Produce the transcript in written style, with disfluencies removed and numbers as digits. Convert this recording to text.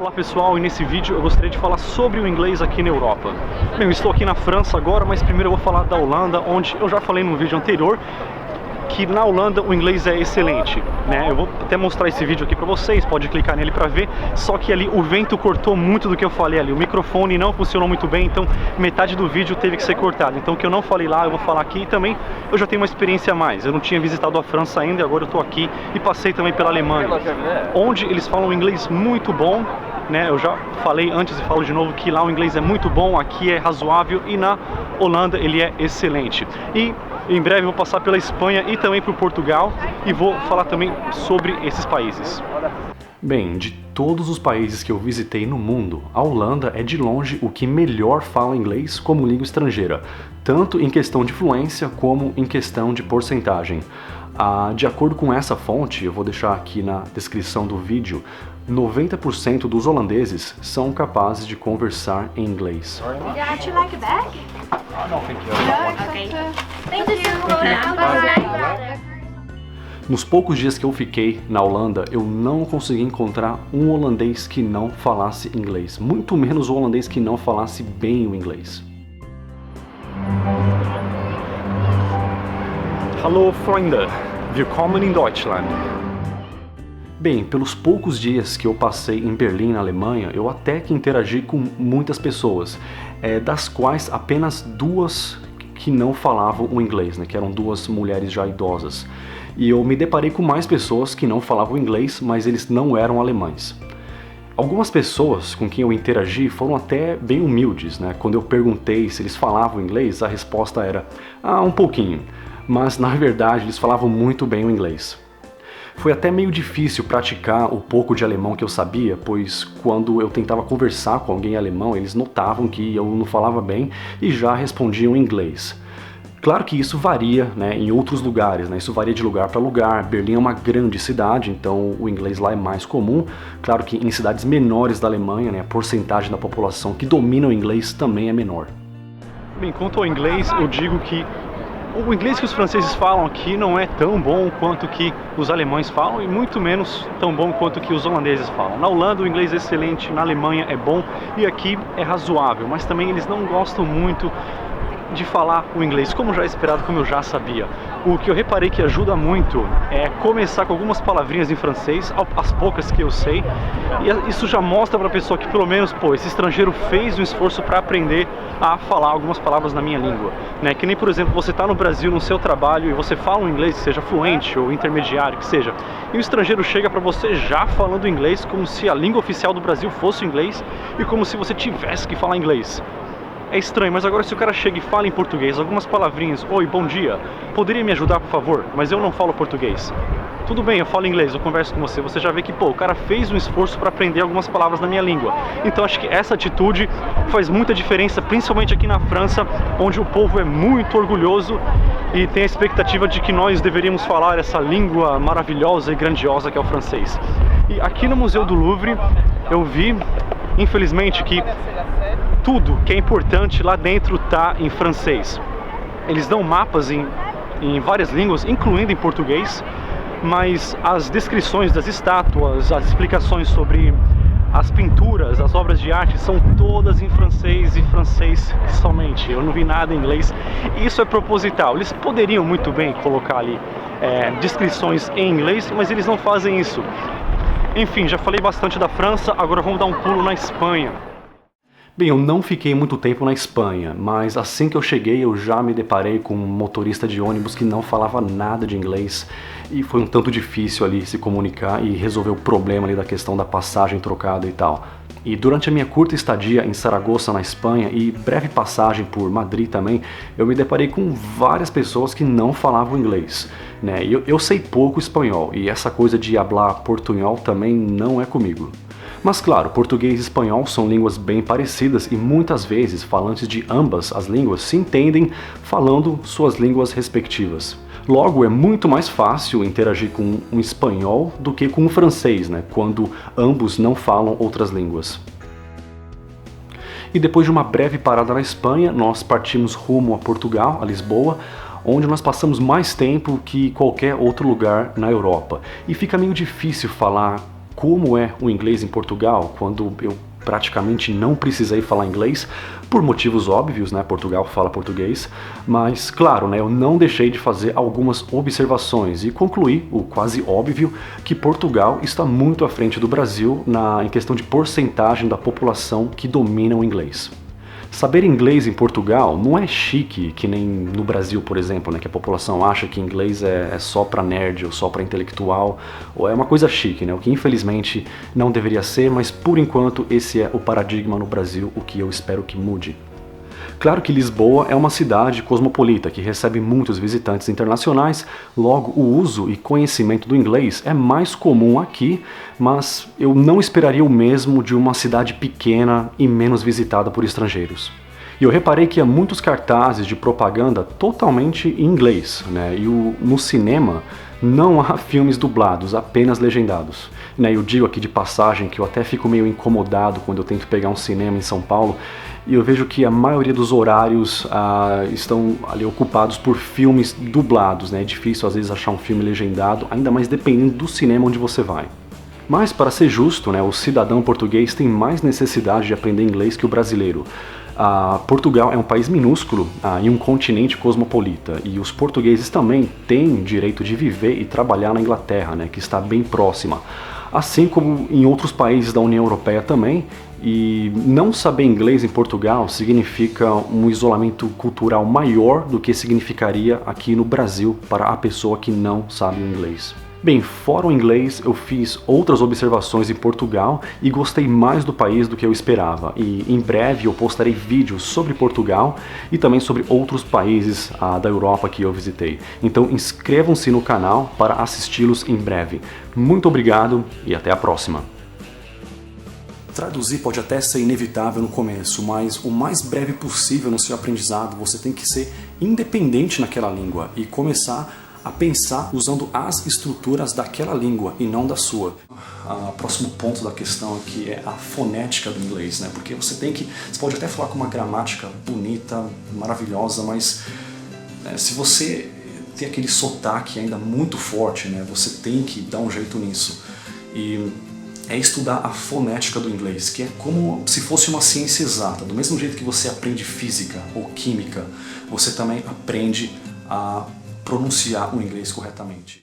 Olá pessoal, e nesse vídeo eu gostaria de falar sobre o inglês aqui na Europa. Bem, eu estou aqui na França agora, mas primeiro eu vou falar da Holanda, onde eu já falei no vídeo anterior que na Holanda o inglês é excelente, né? Eu vou até mostrar esse vídeo aqui pra vocês, pode clicar nele pra ver, só que ali o vento cortou muito do que eu falei ali, o microfone não funcionou muito bem, então metade do vídeo teve que ser cortado. Então o que eu não falei lá, eu vou falar aqui, e também eu já tenho uma experiência a mais, eu não tinha visitado a França ainda, agora eu tô aqui e passei também pela Alemanha, onde eles falam um inglês muito bom, né? Eu já falei antes e falo de novo que lá o inglês é muito bom, aqui é razoável e na Holanda ele é excelente. E em breve vou passar pela Espanha e também por Portugal e vou falar também sobre esses países. Bem, de todos os países que eu visitei no mundo, a Holanda é de longe o que melhor fala inglês como língua estrangeira, tanto em questão de fluência como em questão de porcentagem. De acordo com essa fonte, eu vou deixar aqui na descrição do vídeo, 90% dos holandeses são capazes de conversar em inglês. Would you like a bag? I don't think Nos poucos dias que eu fiquei na Holanda, eu não consegui encontrar um holandês que não falasse inglês, muito menos um holandês que não falasse bem o inglês. Hallo Freunde, willkommen in Deutschland. Bem, pelos poucos dias que eu passei em Berlim, na Alemanha, eu até que interagi com muitas pessoas, das quais apenas duas que não falavam o inglês, né, que eram duas mulheres já idosas. E eu me deparei com mais pessoas que não falavam inglês, mas eles não eram alemães. Algumas pessoas com quem eu interagi foram até bem humildes, né? Quando eu perguntei se eles falavam inglês, a resposta era um pouquinho, mas na verdade eles falavam muito bem o inglês. Foi até meio difícil praticar o pouco de alemão que eu sabia, pois quando eu tentava conversar com alguém alemão, eles notavam que eu não falava bem e já respondiam em inglês. Claro que isso varia, né, em outros lugares, né, isso varia de lugar para lugar. Berlim é uma grande cidade, então o inglês lá é mais comum. Claro que em cidades menores da Alemanha, né, a porcentagem da população que domina o inglês também é menor. Bem, quanto ao inglês, eu digo que o inglês que os franceses falam aqui não é tão bom quanto que os alemães falam e muito menos tão bom quanto que os holandeses falam. Na Holanda o inglês é excelente, na Alemanha é bom e aqui é razoável, mas também eles não gostam muito de falar o inglês, como já esperado, como eu já sabia. O que eu reparei que ajuda muito é começar com algumas palavrinhas em francês, as poucas que eu sei, e isso já mostra para a pessoa que pelo menos, esse estrangeiro fez um esforço para aprender a falar algumas palavras na minha língua, né? Que nem, por exemplo, você está no Brasil, no seu trabalho, e você fala um inglês, seja fluente ou intermediário, que seja, e o estrangeiro chega para você já falando inglês, como se a língua oficial do Brasil fosse o inglês, e como se você tivesse que falar inglês. É estranho, mas agora se o cara chega e fala em português, algumas palavrinhas, oi, bom dia, poderia me ajudar por favor, mas eu não falo português. Tudo bem, eu falo inglês, eu converso com você, você já vê que, o cara fez um esforço para aprender algumas palavras na minha língua. Então acho que essa atitude faz muita diferença, principalmente aqui na França, onde o povo é muito orgulhoso e tem a expectativa de que nós deveríamos falar essa língua maravilhosa e grandiosa que é o francês. E aqui no Museu do Louvre eu vi, infelizmente, que tudo que é importante lá dentro está em francês. Eles dão mapas em várias línguas, incluindo em português, mas as descrições das estátuas, as explicações sobre as pinturas, as obras de arte são todas em francês e francês somente. Eu não vi nada em inglês. Isso é proposital. Eles poderiam muito bem colocar ali descrições em inglês, mas eles não fazem isso. Enfim, já falei bastante da França, agora vamos dar um pulo na Espanha. Bem, eu não fiquei muito tempo na Espanha, mas assim que eu cheguei eu já me deparei com um motorista de ônibus que não falava nada de inglês e foi um tanto difícil ali se comunicar e resolver o problema ali da questão da passagem trocada e tal. E durante a minha curta estadia em Saragoça, na Espanha, e breve passagem por Madrid também, eu me deparei com várias pessoas que não falavam inglês, né? Eu sei pouco espanhol e essa coisa de hablar portunhol também não é comigo. Mas claro, português e espanhol são línguas bem parecidas e muitas vezes falantes de ambas as línguas se entendem falando suas línguas respectivas. Logo, é muito mais fácil interagir com um espanhol do que com um francês, né, quando ambos não falam outras línguas. E depois de uma breve parada na Espanha, nós partimos rumo a Portugal, a Lisboa, onde nós passamos mais tempo que qualquer outro lugar na Europa. E fica meio difícil falar como é o inglês em Portugal, quando eu praticamente não precisei falar inglês, por motivos óbvios, né? Portugal fala português, mas claro, né? Eu não deixei de fazer algumas observações e concluí, o quase óbvio, que Portugal está muito à frente do Brasil em questão de porcentagem da população que domina o inglês. Saber inglês em Portugal não é chique, que nem no Brasil, por exemplo, né, que a população acha que inglês é só para nerd ou só para intelectual, ou é uma coisa chique, né, o que infelizmente não deveria ser, mas por enquanto esse é o paradigma no Brasil, o que eu espero que mude. Claro que Lisboa é uma cidade cosmopolita que recebe muitos visitantes internacionais, logo o uso e conhecimento do inglês é mais comum aqui, mas eu não esperaria o mesmo de uma cidade pequena e menos visitada por estrangeiros. E eu reparei que há muitos cartazes de propaganda totalmente em inglês, né? E no cinema não há filmes dublados, apenas legendados. Eu digo aqui de passagem que eu até fico meio incomodado quando eu tento pegar um cinema em São Paulo e eu vejo que a maioria dos horários estão ali ocupados por filmes dublados, né? É difícil às vezes achar um filme legendado, ainda mais dependendo do cinema onde você vai. Mas para ser justo, né, o cidadão português tem mais necessidade de aprender inglês que o brasileiro. Portugal é um país minúsculo e um continente cosmopolita, e os portugueses também têm direito de viver e trabalhar na Inglaterra, né, que está bem próxima, assim como em outros países da União Europeia também, e não saber inglês em Portugal significa um isolamento cultural maior do que significaria aqui no Brasil para a pessoa que não sabe o inglês. Bem, fora o inglês, eu fiz outras observações em Portugal e gostei mais do país do que eu esperava. E em breve eu postarei vídeos sobre Portugal e também sobre outros países da Europa que eu visitei. Então inscrevam-se no canal para assisti-los em breve. Muito obrigado e até a próxima! Traduzir pode até ser inevitável no começo, mas o mais breve possível no seu aprendizado você tem que ser independente naquela língua e começar a pensar usando as estruturas daquela língua e não da sua. O próximo ponto da questão aqui é a fonética do inglês, né? Porque você pode até falar com uma gramática bonita, maravilhosa, mas se você tem aquele sotaque ainda muito forte, né? Você tem que dar um jeito nisso. E é estudar a fonética do inglês, que é como se fosse uma ciência exata. Do mesmo jeito que você aprende física ou química, você também aprende a pronunciar o inglês corretamente.